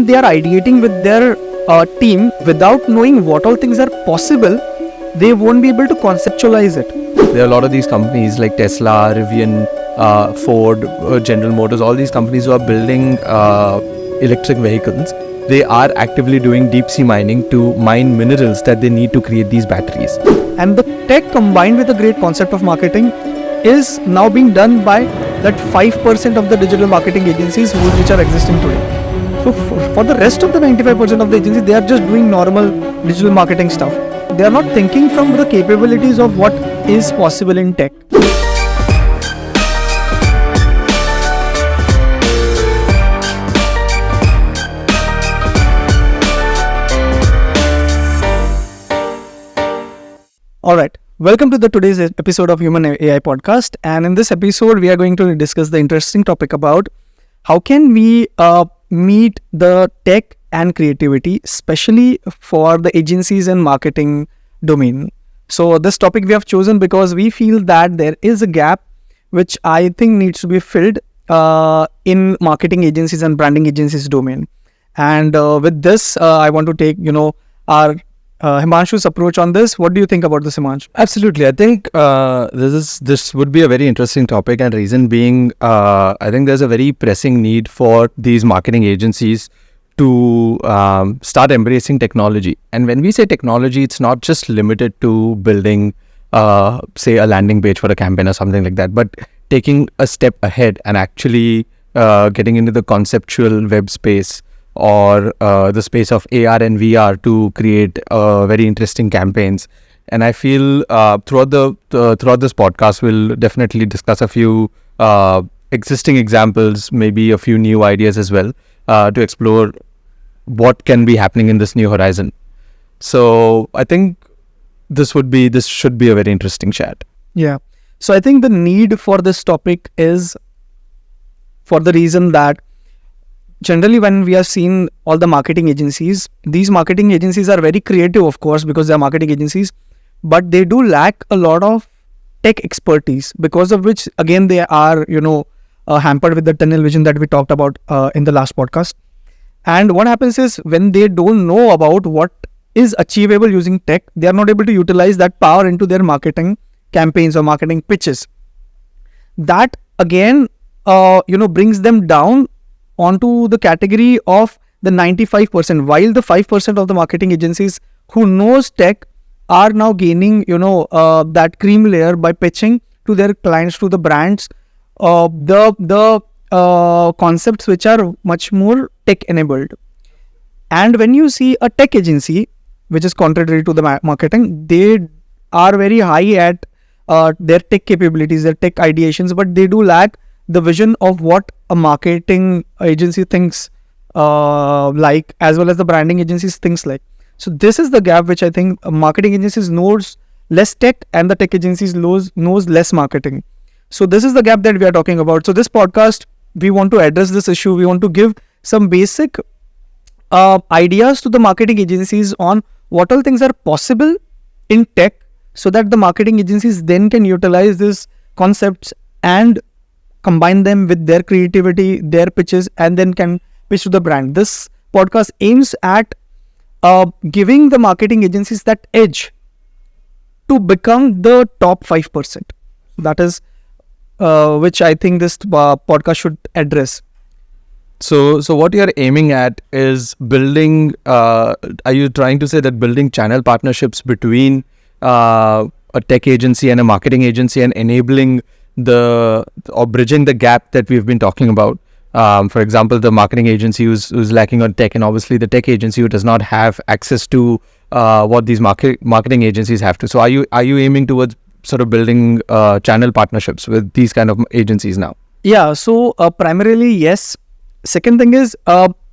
they are ideating with their team without knowing what all things are possible, they won't be able to conceptualize it. There are a lot of these companies like Tesla, Rivian, Ford, General Motors, all these companies who are building electric vehicles. They are actively doing deep sea mining to mine minerals that they need to create these batteries. And the tech combined with a great concept of marketing is now being done by that 5% of the digital marketing agencies which are existing today. So for the rest of the 95% of the agencies, they are just doing normal digital marketing stuff. They are not thinking from the capabilities of what is possible in tech. Alright, welcome to today's episode of Human AI Podcast, and in this episode we are going to discuss the interesting topic about how can we meet the tech and creativity, especially for the agencies and marketing domain. So this topic we have chosen because we feel that there is a gap which I think needs to be filled in marketing agencies and branding agencies domain. And with this, I want to take our Himanshu's approach on this. What do you think about this, Himanshu? Absolutely. I think this would be a very interesting topic, and reason being, I think there's a very pressing need for these marketing agencies to start embracing technology. And when we say technology, it's not just limited to building, say, a landing page for a campaign or something like that, but taking a step ahead and actually getting into the conceptual web space or the space of AR and VR to create very interesting campaigns. And I feel throughout this podcast, we'll definitely discuss a few existing examples, maybe a few new ideas as well, to explore what can be happening in this new horizon. So I think this should be a very interesting chat. Yeah. So I think the need for this topic is for the reason that generally when we have seen all the marketing agencies, these marketing agencies are very creative, of course, because they are marketing agencies, but they do lack a lot of tech expertise, because of which again they are hampered with the tunnel vision that we talked about in the last podcast. And what happens is, when they don't know about what is achievable using tech, they are not able to utilize that power into their marketing campaigns or marketing pitches. That again brings them down onto the category of the 95%, while the 5% of the marketing agencies who knows tech are now gaining that cream layer by pitching to their clients, to the brands, the concepts which are much more tech enabled. And when you see a tech agency which is contrary to the marketing, they are very high at their tech capabilities, their tech ideations, but they do lack the vision of what a marketing agency thinks like, as well as the branding agencies thinks like. So this is the gap which I think marketing agencies knows less tech and the tech agencies knows less marketing. So this is the gap that we are talking about. So this podcast, we want to address this issue. We want to give some basic ideas to the marketing agencies on what all things are possible in tech, so that the marketing agencies then can utilize these concepts and combine them with their creativity, their pitches, and then can pitch to the brand. This podcast aims at giving the marketing agencies that edge to become the top 5%. That is which I think this podcast should address. So what you're aiming at is building, are you trying to say that building channel partnerships between a tech agency and a marketing agency, and enabling or bridging the gap that we've been talking about? For example, the marketing agency who's lacking on tech, and obviously the tech agency who does not have access to what these marketing agencies have to. So are you aiming towards sort of building channel partnerships with these kind of agencies now? Yeah, so primarily yes. Second thing is,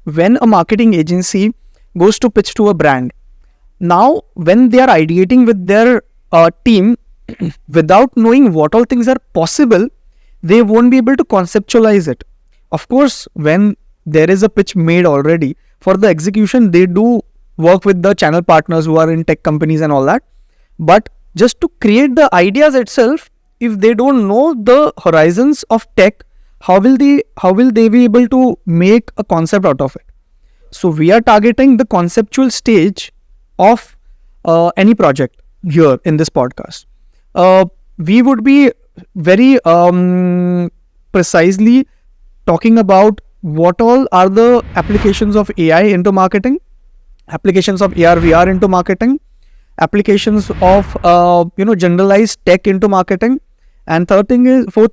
when a marketing agency goes to pitch to a brand, now when they are ideating with their team without knowing what all things are possible, they won't be able to conceptualize it. Of course, when there is a pitch made already, for the execution they do work with the channel partners who are in tech companies and all that. But just to create the ideas itself, if they don't know the horizons of tech, how will they be able to make a concept out of it? So we are targeting the conceptual stage of any project here in this podcast. We would be very precisely talking about what all are the applications of AI into marketing, applications of AR VR into marketing, applications of generalized tech into marketing, and fourth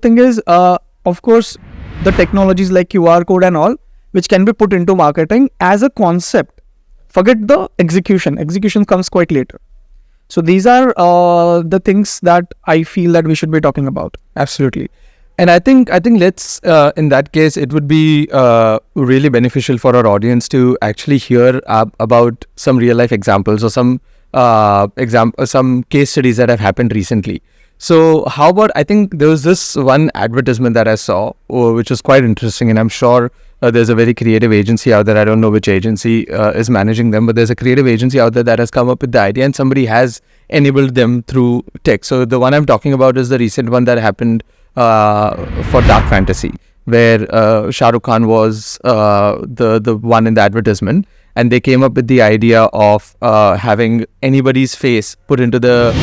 thing is of course the technologies like QR code and all, which can be put into marketing as a concept. Forget the execution. Execution comes quite later. So these are the things that I feel that we should be talking about. Absolutely. And I think let's in that case it would be really beneficial for our audience to actually hear about some real life examples or some case studies that have happened recently. So how about, I think there was this one advertisement that I saw which was quite interesting, and I'm sure there's a very creative agency out there. I don't know which agency is managing them, but there's a creative agency out there that has come up with the idea and somebody has enabled them through tech. So the one I'm talking about is the recent one that happened for Dark Fantasy, where Shah Rukh Khan was the one in the advertisement, and they came up with the idea of having anybody's face put into the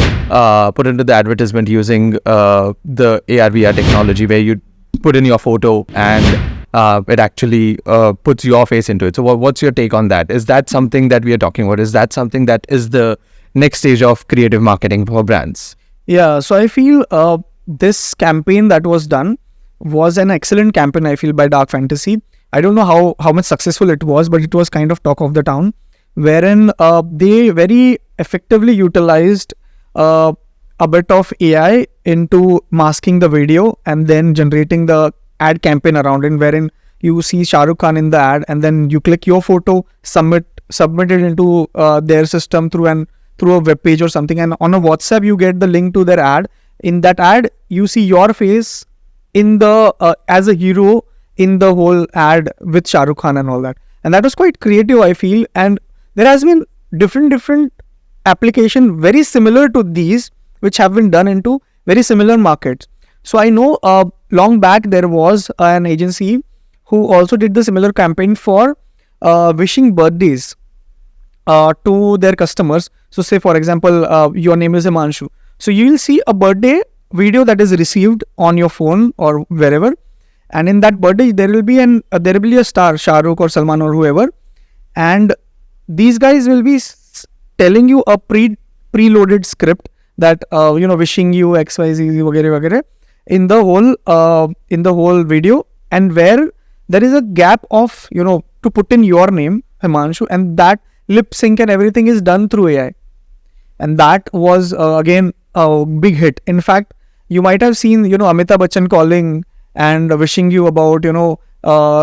advertisement using the AR VR technology, where you put in your photo and it actually puts your face into it. So what's your take on that? Is that something that we are talking about? Is that something that is the next stage of creative marketing for brands? Yeah, so I feel this campaign that was done was an excellent campaign, I feel, by Dark Fantasy. I don't know how much successful it was, but it was kind of talk of the town, wherein they very effectively utilized a bit of AI into masking the video and then generating the ad campaign around it, wherein you see Shah Rukh Khan in the ad, and then you click your photo, submit it into their system through a web page or something, and on a WhatsApp you get the link to their ad. In that ad, you see your face in the as a hero in the whole ad with Shah Rukh Khan and all that, and that was quite creative, I feel. And there has been different application very similar to these, which have been done into very similar markets. So I know long back there was an agency who also did the similar campaign for wishing birthdays to their customers. So say for example, your name is Himanshu. So you will see a birthday video that is received on your phone or wherever, and in that birthday there will be a star, Shah Rukh or Salman or whoever, and these guys will be telling you a preloaded script that wishing you XYZ वगैरह in the whole video, and where there is a gap of to put in your name Himanshu, and that lip sync and everything is done through AI, and that was again a big hit. In fact, you might have seen Amitabh Bachchan calling and wishing you about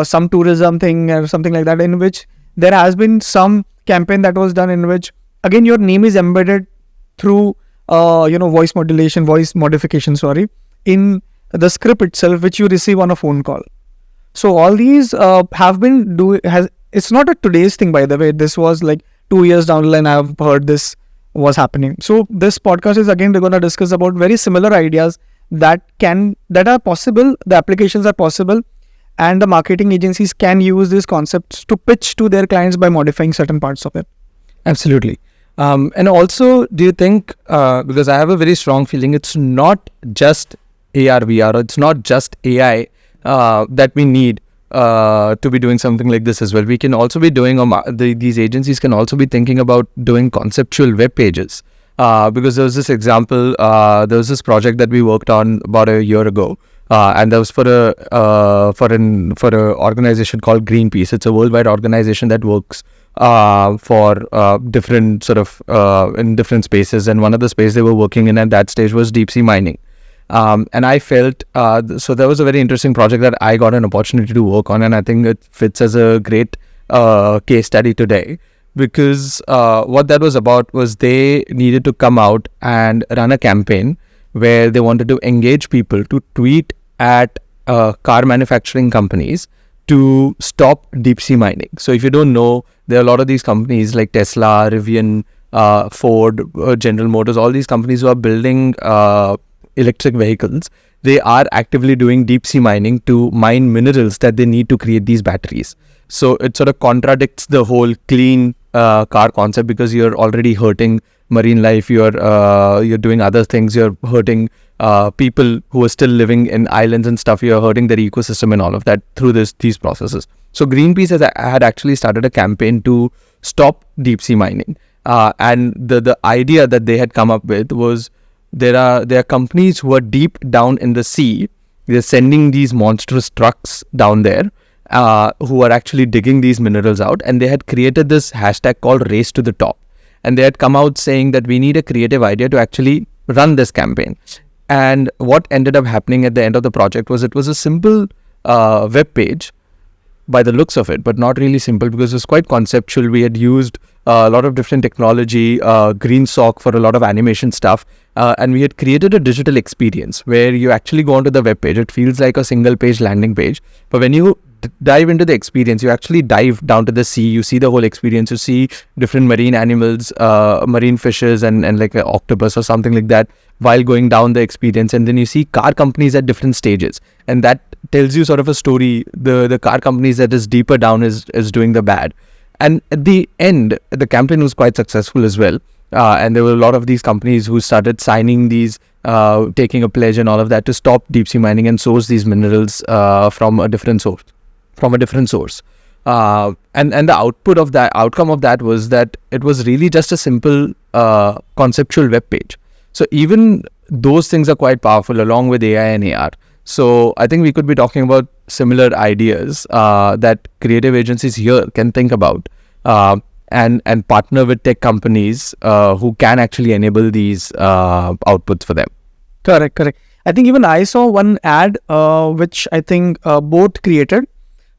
some tourism thing or something like that, in which there has been some campaign that was done in which again your name is embedded through voice modification in the script itself, which you receive on a phone call. So all these have been it's not a today's thing, by the way. This was like 2 years down the line I have heard this was happening. So this podcast is again going to discuss about very similar ideas that are possible, the applications are possible, and the marketing agencies can use these concepts to pitch to their clients by modifying certain parts of it. Absolutely. And also, do you think, because I have a very strong feeling it's not just AR, VR, or it's not just AI that we need to be doing something like this as well. We can also be doing, these agencies can also be thinking about doing conceptual web pages. Because there was this example, there was this project that we worked on about a year ago, and that was for an organization called Greenpeace. It's a worldwide organization that works for different sort of in different spaces, and one of the spaces they were working in at that stage was deep sea mining. And I felt so that was a very interesting project that I got an opportunity to work on, and I think it fits as a great case study today. Because what that was about was they needed to come out and run a campaign where they wanted to engage people to tweet at car manufacturing companies to stop deep sea mining. So if you don't know, there are a lot of these companies like Tesla, Rivian, Ford, General Motors, all these companies who are building electric vehicles. They are actively doing deep sea mining to mine minerals that they need to create these batteries. So it sort of contradicts the whole clean car concept, because you're already hurting marine life. You're doing other things. You're hurting people who are still living in islands and stuff. You're hurting their ecosystem and all of that through these processes. So Greenpeace had actually started a campaign to stop deep sea mining. And the idea that they had come up with was, there are companies who are deep down in the sea. They're sending these monstrous trucks down there, who are actually digging these minerals out, and they had created this hashtag called Race to the Top. And they had come out saying that we need a creative idea to actually run this campaign. And what ended up happening at the end of the project was, it was a simple web page by the looks of it, but not really simple, because it was quite conceptual. We had used a lot of different technology, green sock for a lot of animation stuff, and we had created a digital experience where you actually go onto the web page. It feels like a single page landing page, but when you dive into the experience, you actually dive down to the sea. You see the whole experience. You see different marine animals, marine fishes, and like an octopus or something like that, while going down the experience. And then you see car companies at different stages, and that tells you sort of a story. The car companies that is deeper down is doing the bad. And at the end, the campaign was quite successful as well. And there were a lot of these companies who started signing these, taking a pledge and all of that, to stop deep sea mining and source these minerals from a different source. And the outcome of that was that it was really just a simple conceptual web page. So even those things are quite powerful, along with AI and AR. So I think we could be talking about similar ideas that creative agencies here can think about, and partner with tech companies who can actually enable these outputs for them. Correct. I think even I saw one ad which I think both created.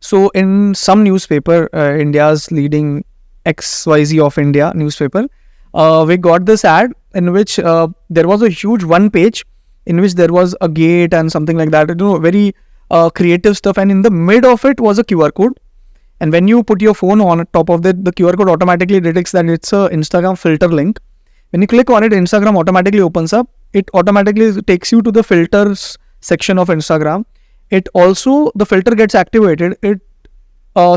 So in some newspaper, India's leading XYZ of India newspaper, we got this ad in which there was a huge one page in which there was a gate and something like that, very creative stuff. And in the mid of it was a QR code. And when you put your phone on top of the QR code automatically detects that it's a Instagram filter link. When you click on it, Instagram automatically opens up. It automatically takes you to the filters section of Instagram. It also, the filter gets activated. It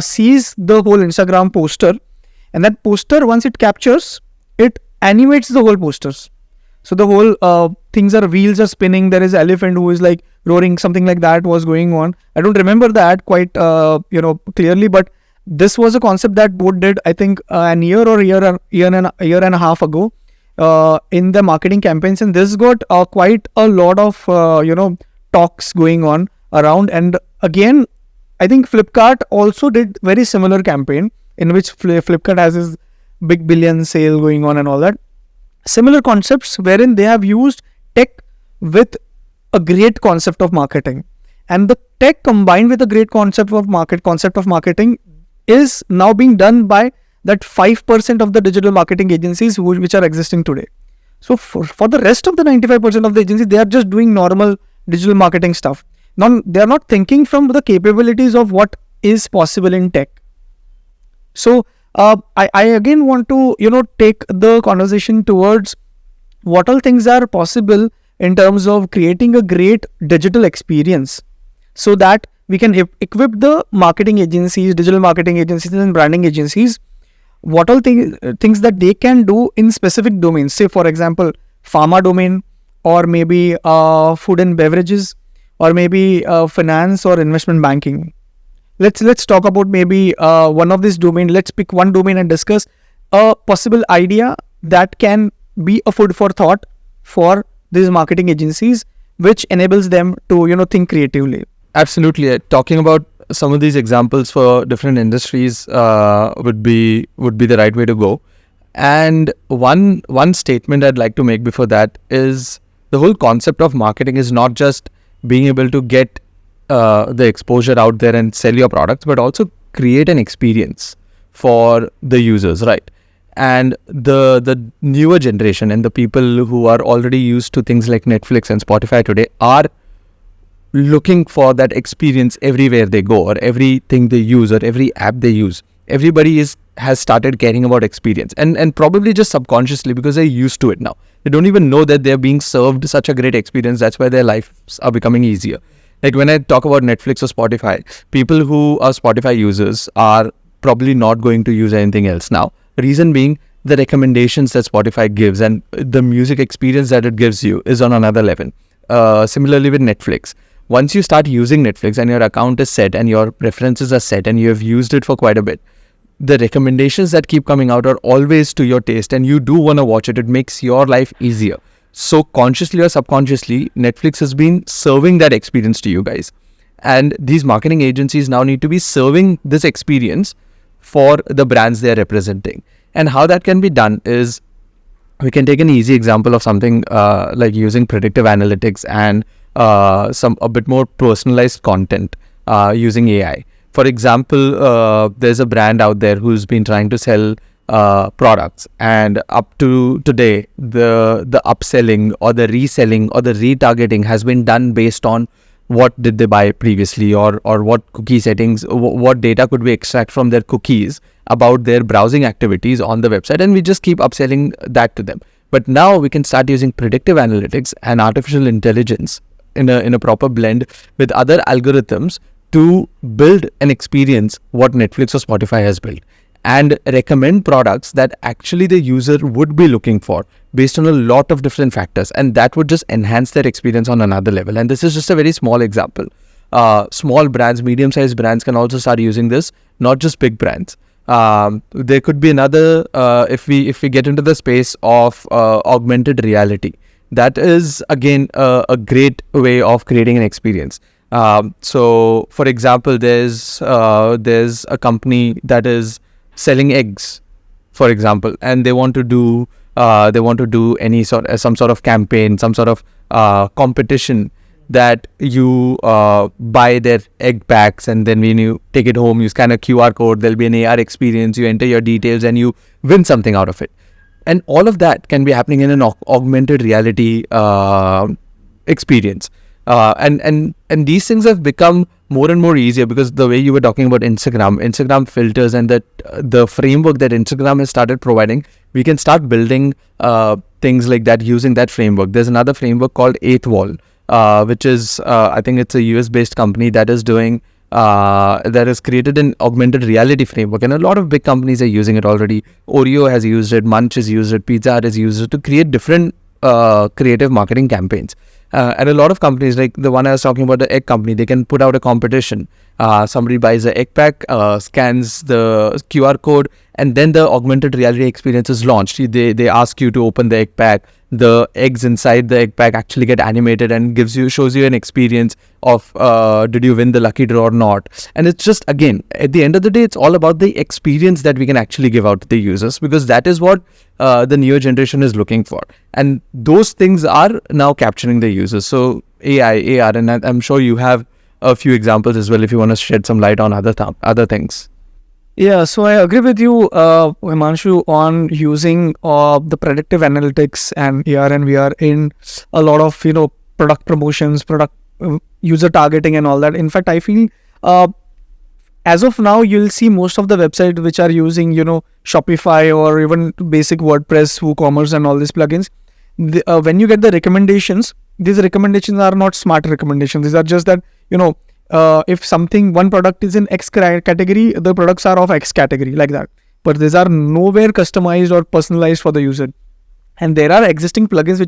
sees the whole Instagram poster, and that poster, once it captures, it animates the whole posters. So the whole things are, wheels are spinning. There is an elephant who is like roaring, something like that was going on. I don't remember that quite clearly, but this was a concept that both did, I think, an year and a half ago in the marketing campaigns, and this got quite a lot of talks going on around. And again, I think Flipkart also did very similar campaign in which Flipkart has this big billion sale going on and all that. Similar concepts wherein they have used tech with a great concept of marketing, and the tech combined with a great concept of marketing is now being done by that 5% of the digital marketing agencies which are existing today. So for the rest of the 95% of the agencies, they are just doing normal digital marketing stuff. Now they are not thinking from the capabilities of what is possible in tech. So I again want to take the conversation towards what all things are possible in terms of creating a great digital experience, so that we can equip the marketing agencies, digital marketing agencies and branding agencies, what all things that they can do in specific domains. Say for example, pharma domain, or maybe food and beverages, or maybe finance or investment banking. Let's talk about maybe one of this domain. Let's pick one domain and discuss a possible idea that can be a food for thought for these marketing agencies, which enables them to think creatively. Absolutely. Talking about some of these examples for different industries would be the right way to go. And one statement I'd like to make before that is, the whole concept of marketing is not just being able to get the exposure out there and sell your products, but also create an experience for the users, right? And the newer generation and the people who are already used to things like Netflix and Spotify today are looking for that experience everywhere they go, or everything they use, or every app they use. Everybody has started caring about experience, and probably just subconsciously, because they're used to it now. They don't even know that they're being served such a great experience. That's why their lives are becoming easier. Like when I talk about Netflix or Spotify, people who are Spotify users are probably not going to use anything else now. Reason being, the recommendations that Spotify gives and the music experience that it gives you is on another level. Similarly with Netflix, once you start using Netflix and your account is set and your preferences are set and you have used it for quite a bit, the recommendations that keep coming out are always to your taste and you do want to watch it. It makes your life easier. So consciously or subconsciously, Netflix has been serving that experience to you guys. And these marketing agencies now need to be serving this experience for the brands they are representing. And how that can be done is, we can take an easy example of something like using predictive analytics and a bit more personalized content using AI. For example, there's a brand out there who's been trying to sell products, and up to today, the upselling or the reselling or the retargeting has been done based on what did they buy previously, or what cookie settings, what data could we extract from their cookies about their browsing activities on the website, and we just keep upselling that to them. But now we can start using predictive analytics and artificial intelligence in a proper blend with other algorithms to build an experience what Netflix or Spotify has built, and recommend products that actually the user would be looking for based on a lot of different factors, and that would just enhance their experience on another level. And this is just a very small example. Small brands, medium-sized brands can also start using this, not just big brands. There could be another, if we get into the space of augmented reality, that is again a great way of creating an experience. So for example, there's a company that is selling eggs, for example, and they want to do some sort of campaign, some sort of competition, that you buy their egg packs, and then when you take it home, you scan a QR code, there'll be an AR experience, you enter your details and you win something out of it. And all of that can be happening in an augmented reality experience. And these things have become more and more easier, because the way you were talking about Instagram filters, and that the framework that Instagram has started providing, we can start building things like that using that framework. There's another framework called Eighth Wall, which is I think it's a US based company that is doing that has created an augmented reality framework, and a lot of big companies are using it already. Oreo has used it, Munch has used it, Pizza Hut has used it to create different creative marketing campaigns. And a lot of companies, like the one I was talking about, the egg company, they can put out a competition. Somebody buys the egg pack, scans the QR code, and then the augmented reality experience is launched. They ask you to open the egg pack. The eggs inside the egg pack actually get animated and shows you an experience of did you win the lucky draw or not. And it's just, again, at the end of the day, it's all about the experience that we can actually give out to the users, because that is what the newer generation is looking for. And those things are now capturing the users. So AI, AR, and I'm sure you have a few examples as well if you want to shed some light on other things. Yeah, so I agree with you, Himanshu, on using the predictive analytics and AR and VR in a lot of product promotions, product user targeting, and all that. In fact, I feel as of now, you'll see most of the websites which are using Shopify or even basic WordPress, WooCommerce, and all these plugins. When you get the recommendations, these recommendations are not smart recommendations. These are just that if one product is in X category, the products are of X category, like that. But these are nowhere customized or personalized for the user. And there are existing plugins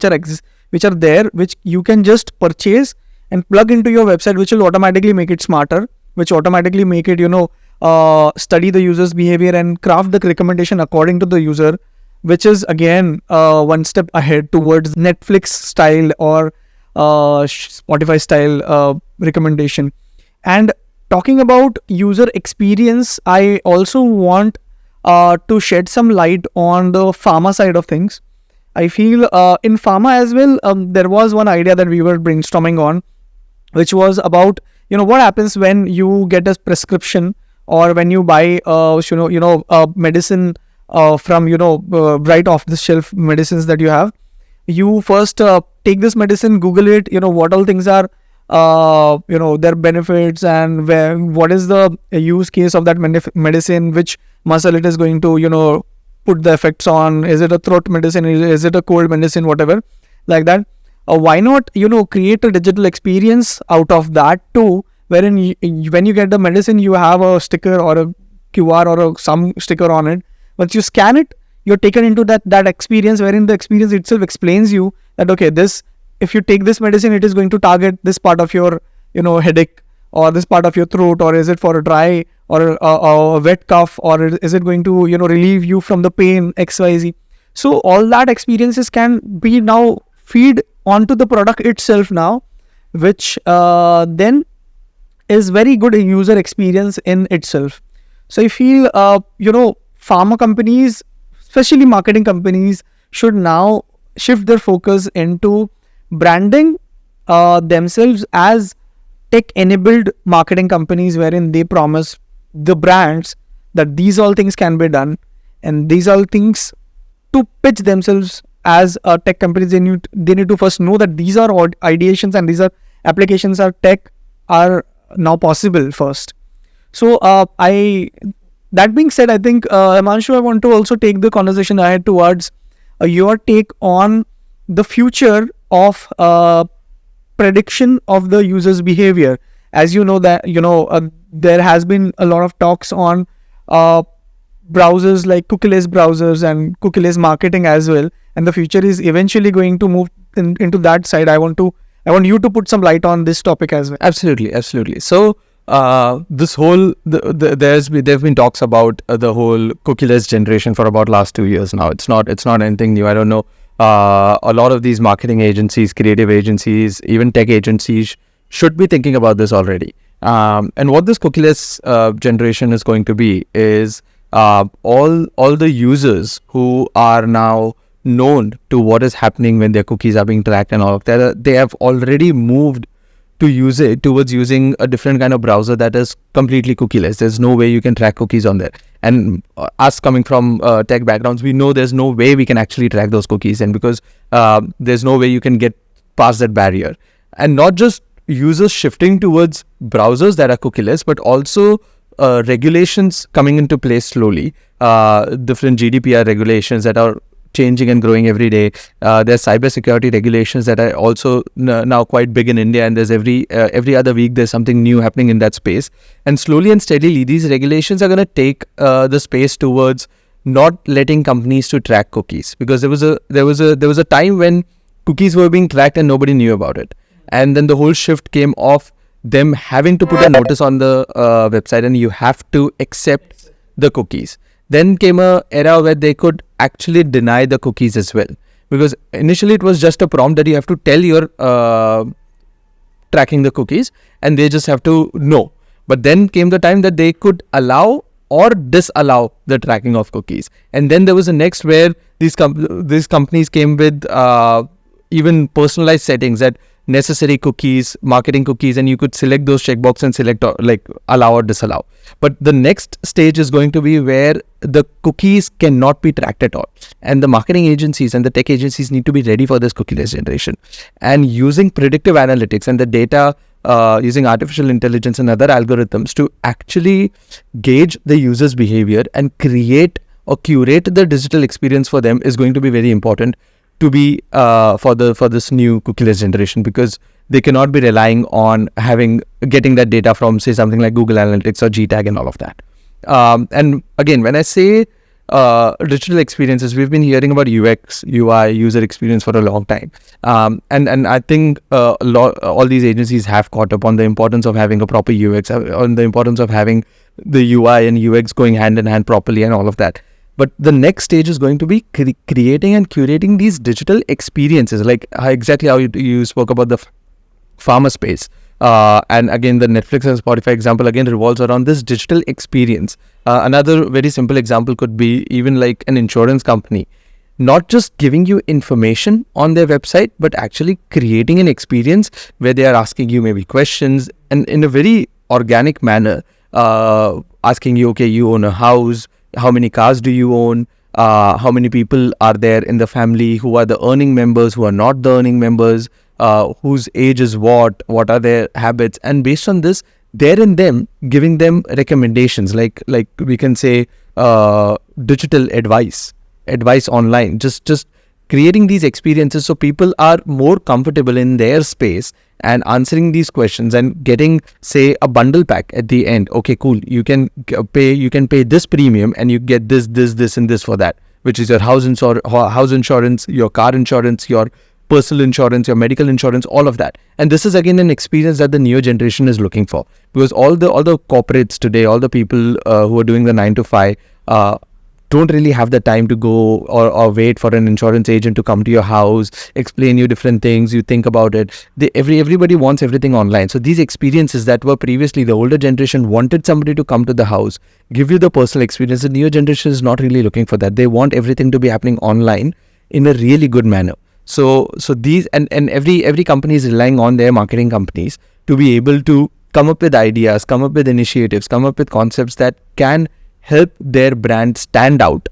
which are there, which you can just purchase and plug into your website, which will automatically make it smarter, which automatically make it study the user's behavior and craft the recommendation according to the user, which is again one step ahead towards Netflix style or Spotify style recommendation. And talking about user experience, I also want to shed some light on the pharma side of things. I feel in pharma as well, there was one idea that we were brainstorming on, which was about what happens when you get a prescription, or when you buy medicine from right off the shelf medicines that you have. You first take this medicine, Google it, what all things are their benefits, and what is the use case of that medicine, which muscle it is going to put the effects on. Is it a throat medicine, is it a cold medicine, whatever, like that. why not create a digital experience out of that too, wherein when you get the medicine, you have a sticker or a QR or some sticker on it. Once you scan it, you're taken into that experience, wherein the experience itself explains you that, okay, this, if you take this medicine, it is going to target this part of your headache, or this part of your throat, or is it for a dry or a wet cough, or is it going to relieve you from the pain XYZ. So all that experiences can be now feed onto the product itself now, which then is very good user experience in itself. So I feel pharma companies, especially marketing companies, should now shift their focus into branding themselves as tech-enabled marketing companies, wherein they promise the brands that these all things can be done, and these all things, to pitch themselves as a tech companies, they need to first know that these are ideations and these are applications are tech are now possible first. So that being said, I think Himanshu, I want to also take the conversation ahead towards your take on the future of prediction of the user's behavior. As you know that there has been a lot of talks on browsers like cookieless browsers and cookieless marketing as well, and the future is eventually going to move into that side. I want you to put some light on this topic as well. Absolutely. So this whole there've been talks about the whole cookieless generation for about last 2 years now. It's not anything new. I don't know. A lot of these marketing agencies, creative agencies, even tech agencies should be thinking about this already. And what this cookieless generation is going to be is all the users who are now known to what is happening when their cookies are being tracked and all of that, they have already moved to use it towards using a different kind of browser that is completely cookieless. There's no way you can track cookies on there. And us coming from tech backgrounds, we know there's no way we can actually track those cookies, and because there's no way you can get past that barrier. And not just users shifting towards browsers that are cookieless, but also regulations coming into place slowly. Different GDPR regulations that are changing and growing every day. There's cybersecurity regulations that are also now quite big in India, and there's every other week there's something new happening in that space. And slowly and steadily, these regulations are going to take the space towards not letting companies to track cookies, because there was a time when cookies were being tracked and nobody knew about it, and then the whole shift came off them having to put a notice on the website, and you have to accept the cookies. Then came a era where they could actually deny the cookies as well, because initially it was just a prompt that you have to tell you're tracking the cookies, and they just have to know. But then came the time that they could allow or disallow the tracking of cookies, and then there was a next where these companies came with even personalized settings, that necessary cookies, marketing cookies, and you could select those checkbox and select like allow or disallow. But the next stage is going to be where the cookies cannot be tracked at all, and the marketing agencies and the tech agencies need to be ready for this cookieless generation, and using predictive analytics and the data, using artificial intelligence and other algorithms to actually gauge the user's behavior and create or curate the digital experience for them is going to be very important to be for this new cookieless generation, because they cannot be relying on getting that data from, say, something like Google Analytics or GTag and all of that. And again, when I say digital experiences, we've been hearing about UX, UI, user experience for a long time, and I think all these agencies have caught up on the importance of having a proper UX, on the importance of having the UI and UX going hand in hand properly and all of that. But the next stage is going to be creating and curating these digital experiences, like exactly how you spoke about the pharma space. And again, the Netflix and Spotify example again revolves around this digital experience. Another very simple example could be even like an insurance company, not just giving you information on their website, but actually creating an experience where they are asking you maybe questions, and in a very organic manner, asking you, okay, you own a house, how many cars do you own, how many people are there in the family, who are the earning members, who are not the earning members, whose age is what are their habits, and based on this, there and then giving them recommendations, like we can say digital advice online, just creating these experiences so people are more comfortable in their space and answering these questions and getting, say, a bundle pack at the end. Okay, cool. You can pay this premium and you get this, and this for that, which is your house insurance, your car insurance, your personal insurance, your medical insurance, all of that. And this is again an experience that the newer generation is looking for, because all the corporates today, all the people who are doing the 9 to 5 don't really have the time to go or wait for an insurance agent to come to your house, explain you different things, you think about it. Everybody wants everything online. So these experiences that were previously, the older generation wanted somebody to come to the house, give you the personal experience. The newer generation is not really looking for that. They want everything to be happening online in a really good manner. So these and every company is relying on their marketing companies to be able to come up with ideas, come up with initiatives, come up with concepts that can help their brand stand out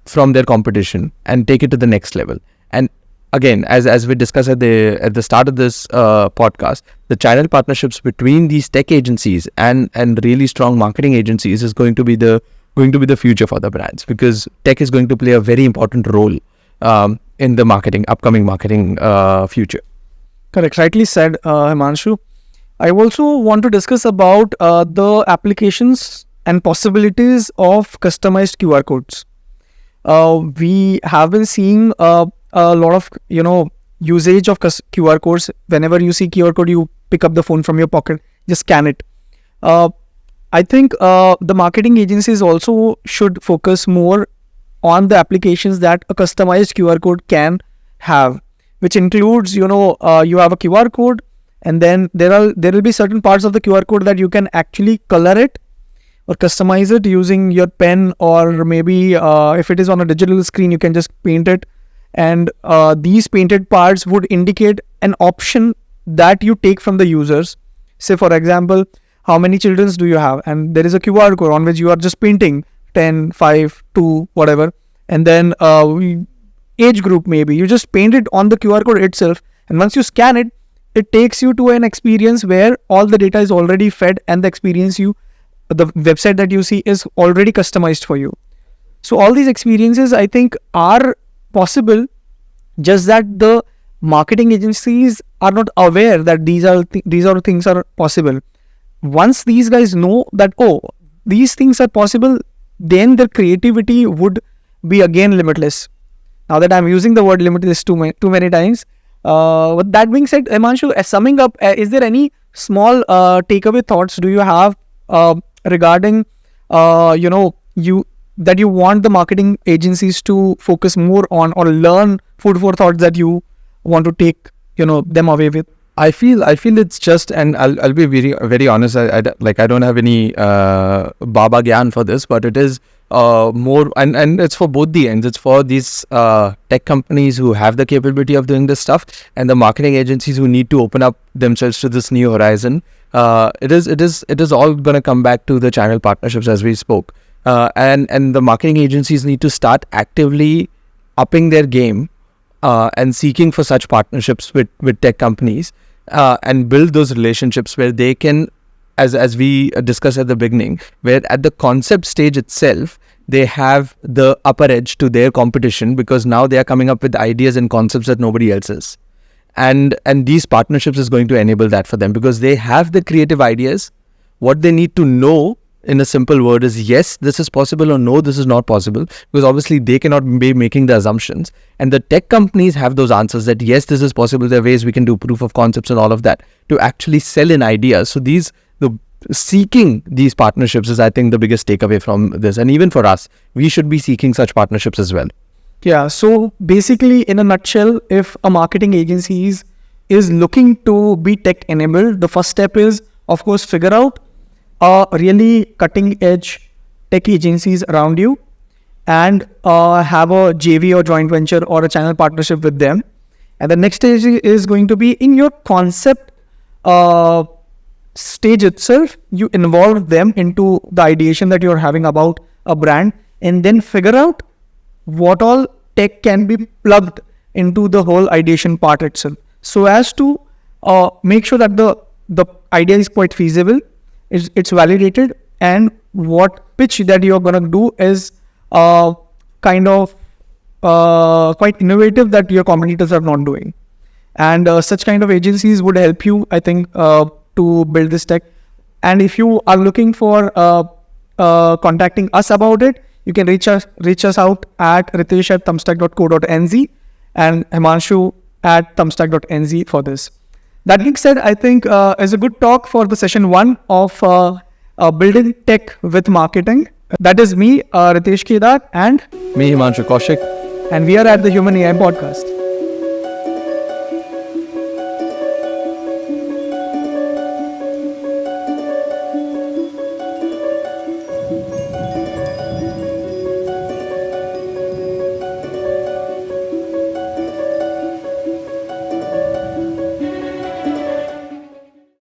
from their competition and take it to the next level. And again, as we discussed at the start of this podcast, the channel partnerships between these tech agencies and really strong marketing agencies is going to be the future for the brands, because tech is going to play a very important role in the upcoming marketing future. Correct. Rightly said, Himanshu. I also want to discuss about the applications and possibilities of customized QR codes. We have been seeing a lot of usage of QR codes. Whenever you see QR code, you pick up the phone from your pocket, just scan it. I think the marketing agencies also should focus more on the applications that a customized QR code can have, which includes you have a QR code, and then there will be certain parts of the QR code that you can actually color it or customize it using your pen, or maybe if it is on a digital screen, you can just paint it, and these painted parts would indicate an option that you take from the users. Say for example, how many children do you have, and there is a QR code on which you are just painting 10, 5, 2, whatever, and then age group, maybe you just paint it on the QR code itself, and once you scan it, it takes you to an experience where all the data is already fed, and the website that you see is already customized for you. So all these experiences, I think, are possible, just that the marketing agencies are not aware that these things are possible. Once these guys know that, these things are possible, then their creativity would be again limitless. Now that I'm using the word limitless too many times. With that being said, Himanshu, summing up, is there any small takeaway thoughts do you have regarding you want the marketing agencies to focus more on, or learn food for thoughts that you want to take them away with? I feel it's just, and I'll be very very honest. I don't have any Baba Gyan for this, but it is more, and it's for both the ends. It's for these tech companies who have the capability of doing this stuff, and the marketing agencies who need to open up themselves to this new horizon. It is all going to come back to the channel partnerships, as we spoke, and the marketing agencies need to start actively upping their game and seeking for such partnerships with tech companies, and build those relationships where they can, as we discussed at the beginning, where at the concept stage itself they have the upper edge to their competition, because now they are coming up with ideas and concepts that nobody else is. And these partnerships is going to enable that for them, because they have the creative ideas. What they need to know in a simple word is, yes, this is possible, or no, this is not possible, because obviously they cannot be making the assumptions. And the tech companies have those answers that, yes, this is possible. There are ways we can do proof of concepts and all of that to actually sell in ideas. So seeking these partnerships is, I think, the biggest takeaway from this. And even for us, we should be seeking such partnerships as well. Yeah, so basically, in a nutshell, if a marketing agency is looking to be tech enabled, the first step is, of course, figure out really cutting edge tech agencies around you, and have a JV or joint venture or a channel partnership with them. And the next stage is going to be in your concept stage itself. You involve them into the ideation that you're having about a brand, and then figure out what all tech can be plugged into the whole ideation part itself, so as to make sure that the idea is quite feasible, it's validated, and what pitch that you're going to do is kind of quite innovative that your competitors are not doing. And such kind of agencies would help you, I think, to build this tech. And if you are looking for contacting us about it, you can reach us out at ritesh@thumbstack.co.nz and Himanshu at thumbstack.nz for this. That being said, I think is a good talk for the session 1 of building tech with marketing. That is me, Ritesh Kedar, and Me, Himanshu Kaushik. we are at the Human AI Podcast.